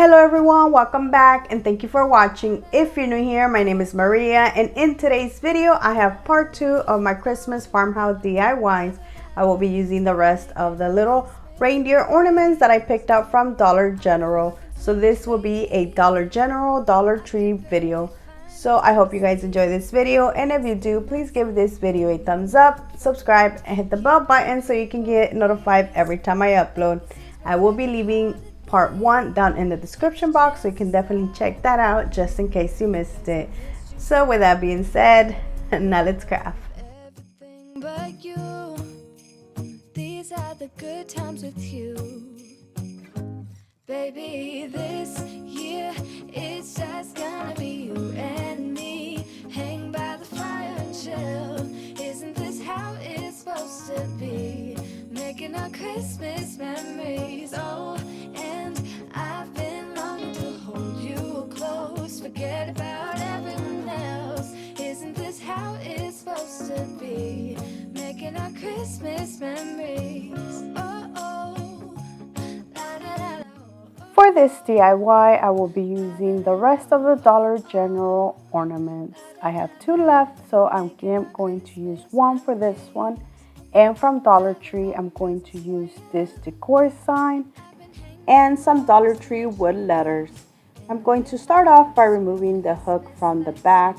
Hello everyone, welcome back and thank you for watching. If you're new here, my name is Maria and in today's video I have part 2 of my Christmas farmhouse DIYs. I will be using the rest of the little reindeer ornaments that I picked up from Dollar General. So this will be a Dollar General, Dollar Tree video. So I hope you guys enjoy this video, and if you do, please give this video a thumbs up, subscribe and hit the bell button so you can get notified every time I upload. I will be leaving part 1 down in the description box, so you can definitely check that out just in case you missed it. So with that being said, now let's craft. Everything but you. These are the good times with you. Baby, this year it's just gonna be you and me. Hang by the fire and chill. Isn't this how it's supposed to be? Making our Christmas memories. Oh, and I've been longing to hold you close. Forget about everyone else. Isn't this how it's supposed to be? Making our Christmas memories. Oh, oh. La, da, da, da. For this DIY, I will be using the rest of the Dollar General ornaments. I have 2 left, so I'm going to use 1 for this one. And from Dollar Tree, I'm going to use this decor sign and some Dollar Tree wood letters. I'm going to start off by removing the hook from the back.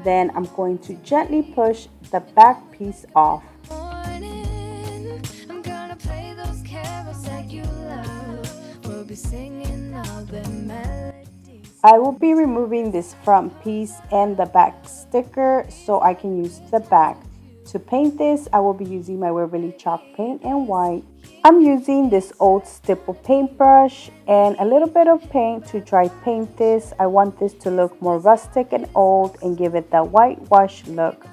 Then I'm going to gently push the back piece off. Morning, I'm gonna play those carols that you love. We'll be singing all the melodies. I will be removing this front piece and the back sticker so I can use the back. To paint this, I will be using my Waverly chalk paint in white. I'm using this old stipple paintbrush and a little bit of paint to dry paint this. I want this to look more rustic and old and give it that whitewash look.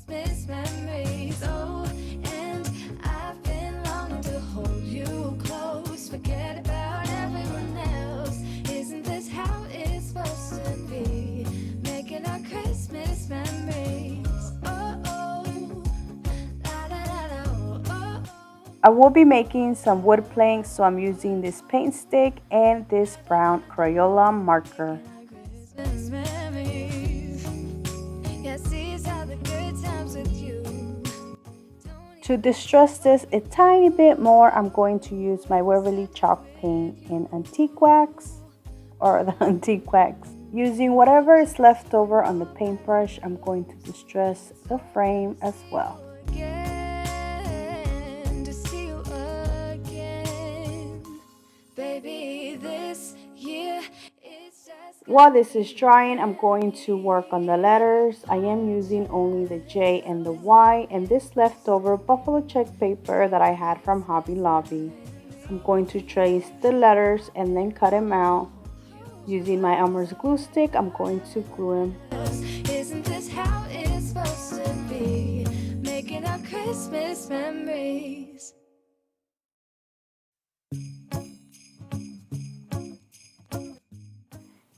Christmas memories, oh, and I've been longing to hold you close. Forget about everyone else. Isn't this how it's supposed to be? Making our Christmas memories. Oh, oh. La, da, da, da, oh, oh. I will be making some wood planks, so I'm using this paint stick and this brown Crayola marker. Christmas memories. Yes, these are the good times with you. To distress this a tiny bit more, I'm going to use my Waverly chalk paint in Antique Wax, or the Antique Wax. Using whatever is left over on the paintbrush, I'm going to distress the frame as well. Again, to see you again. Baby, this year it's just While this is drying, I'm going to work on the letters. I am using only the J and the Y and this leftover buffalo check paper that I had from Hobby Lobby. I'm going to trace the letters and then cut them out. Using my Elmer's glue stick, I'm going to glue them. Isn't this how it's supposed to be? Making our Christmas memories.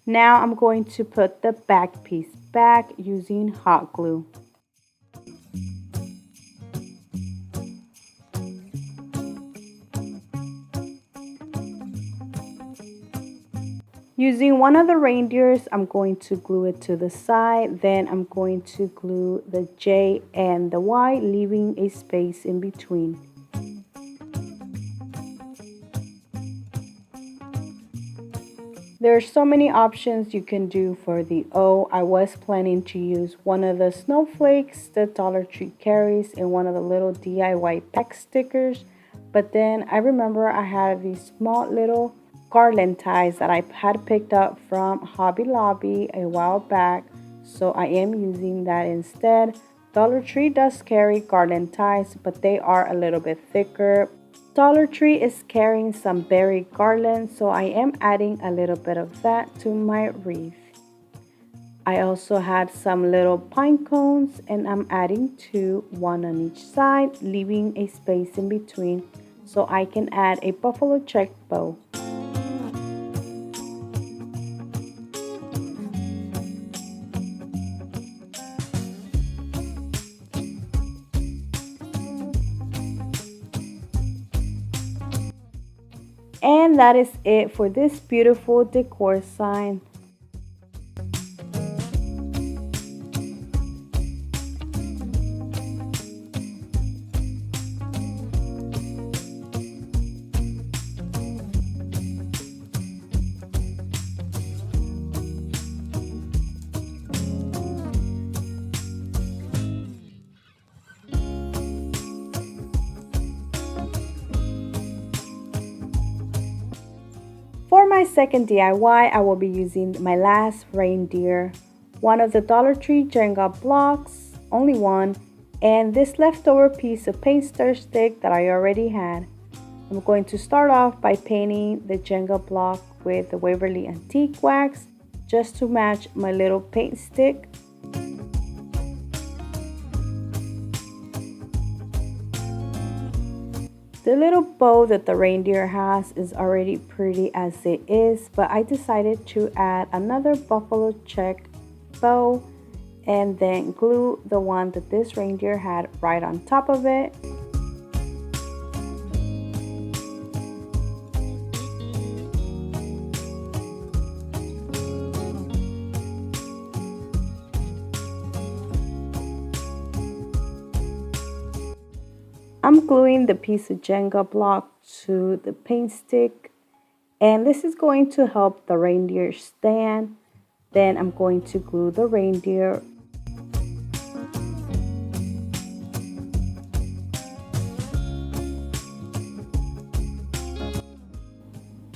Now I'm going to put the back piece back using hot glue. Using one of the reindeers, I'm going to glue it to the side. Then I'm going to glue the J and the Y, leaving a space in between. There are so many options you can do for the O. I was planning to use one of the snowflakes that Dollar Tree carries and one of the little DIY pack stickers. But then I remember I had these small little garland ties that I had picked up from Hobby Lobby a while back, so I am using that instead. Dollar Tree does carry garland ties, but they are a little bit thicker. Dollar Tree is carrying some berry garland, so I am adding a little bit of that to my wreath. I also had some little pine cones and I'm adding 2, 1 on each side, leaving a space in between so I can add a buffalo check bow. And that is it for this beautiful decor sign. For my second DIY, I will be using my last reindeer, one of the Dollar Tree Jenga blocks, only one, and this leftover piece of paint stir stick that I already had. I'm going to start off by painting the Jenga block with the Waverly Antique Wax just to match my little paint stick. The little bow that the reindeer has is already pretty as it is, but I decided to add another buffalo check bow and then glue the one that this reindeer had right on top of it. I'm gluing the piece of Jenga block to the paint stick, and this is going to help the reindeer stand. Then I'm going to glue the reindeer.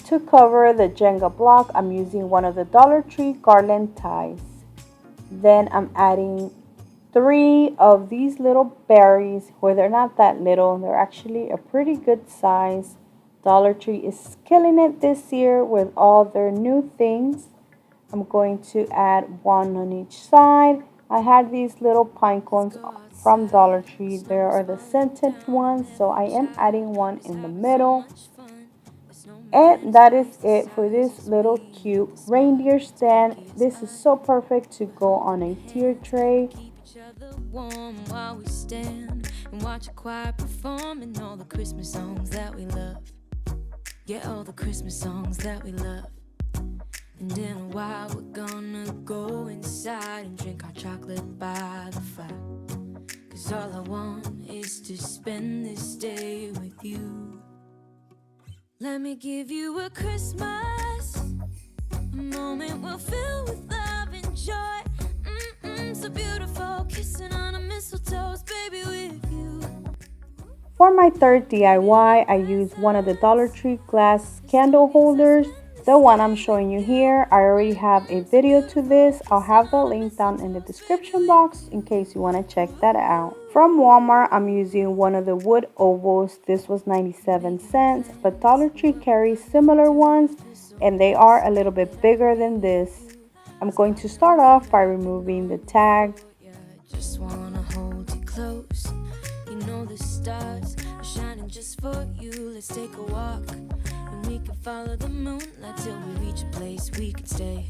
To cover the Jenga block, I'm using one of the Dollar Tree garland ties. Then I'm adding 3 of these little berries, where they're not that little, they're actually a pretty good size. Dollar Tree is killing it this year with all their new things. I'm going to add 1 on each side. I had these little pine cones from Dollar Tree. There are the scented ones, so I am adding 1 in the middle. And that is it for this little cute reindeer stand. This is so perfect to go on a tier tray. Warm while we stand and watch a choir performing all the Christmas songs that we love. Yeah, all the Christmas songs that we love. And in a while we're gonna go inside and drink our chocolate by the fire. 'Cause all I want is to spend this day with you. Let me give you a Christmas, a moment we'll fill with love and joy. So beautiful, kissing on a mistletoe, baby, with you. For my third DIY, I use one of the Dollar Tree glass candle holders. The one I'm showing you here, I already have a video to this. I'll have the link down in the description box in case you want to check that out. From Walmart, I'm using one of the wood ovals. This was 97 cents, but Dollar Tree carries similar ones, and they are a little bit bigger than this. I'm going to start off by removing the tag. Just wanna hold you close. You know the stars are shining just for you. Let's take a walk and we can follow the moonlight till we reach a place we can stay.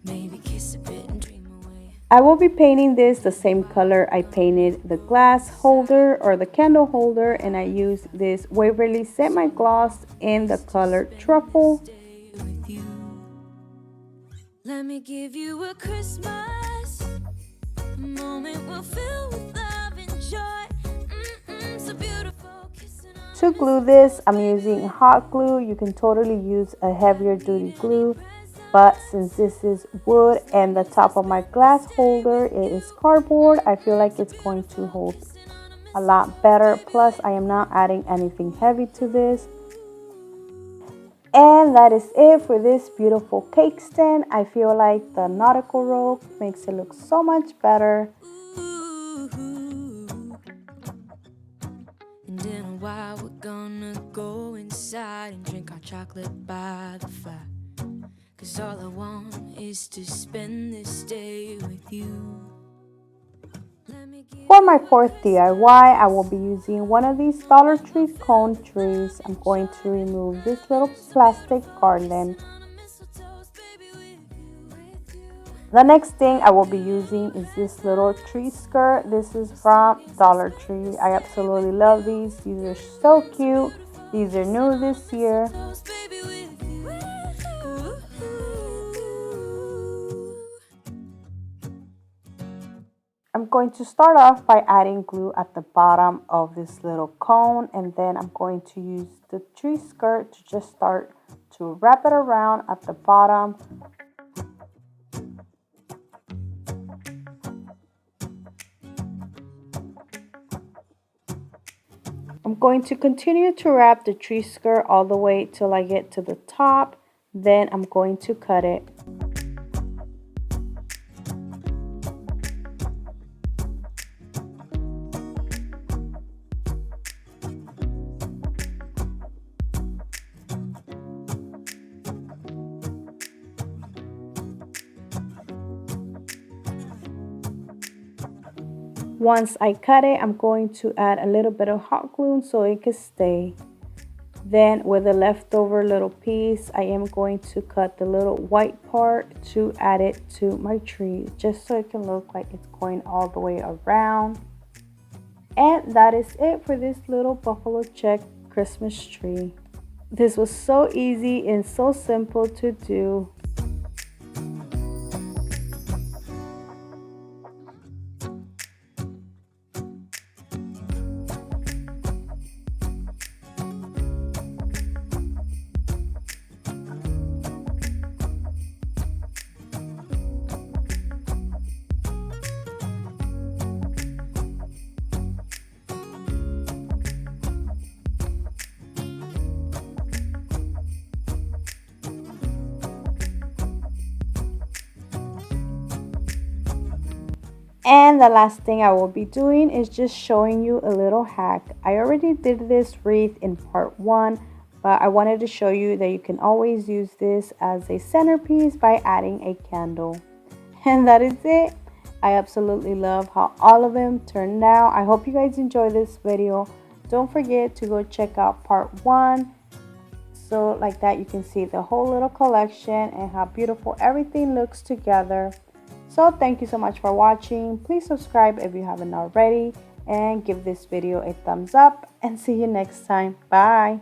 Maybe kiss a bit and dream away. I will be painting this the same color I painted the glass holder or the candle holder, and I use this Waverly semi-gloss in the color truffle. Let me give you a Christmas, a moment we'll fill with love and joy. So beautiful. To glue this, I'm using hot glue. You can totally use a heavier duty glue, but since this is wood and the top of my glass holder it is cardboard, I feel like it's going to hold a lot better. Plus, I am not adding anything heavy to this. And that is it for this beautiful cake stand. I feel like the nautical rope makes it look so much better. And in a while we're gonna go inside and drink our chocolate by the fire. 'Cause all I want is to spend this day with you. For my fourth DIY, I will be using one of these Dollar Tree cone trees. I'm going to remove this little plastic garland. The next thing I will be using is this little tree skirt. This is from Dollar Tree. I absolutely love these. These are so cute. These are new this year. I'm going to start off by adding glue at the bottom of this little cone, and then I'm going to use the tree skirt to just start to wrap it around at the bottom. I'm going to continue to wrap the tree skirt all the way till I get to the top. Then I'm going to cut it. Once I cut it, I'm going to add a little bit of hot glue so it can stay. Then with the leftover little piece, I am going to cut the little white part to add it to my tree, just so it can look like it's going all the way around. And that is it for this little buffalo check Christmas tree. This was so easy and so simple to do. And the last thing I will be doing is just showing you a little hack. I already did this wreath in part 1, but I wanted to show you that you can always use this as a centerpiece by adding a candle. And that is it. I absolutely love how all of them turned out. I hope you guys enjoy this video. Don't forget to go check out part 1. So like that you can see the whole little collection and how beautiful everything looks together. So thank you so much for watching. Please subscribe if you haven't already and give this video a thumbs up, and see you next time. Bye.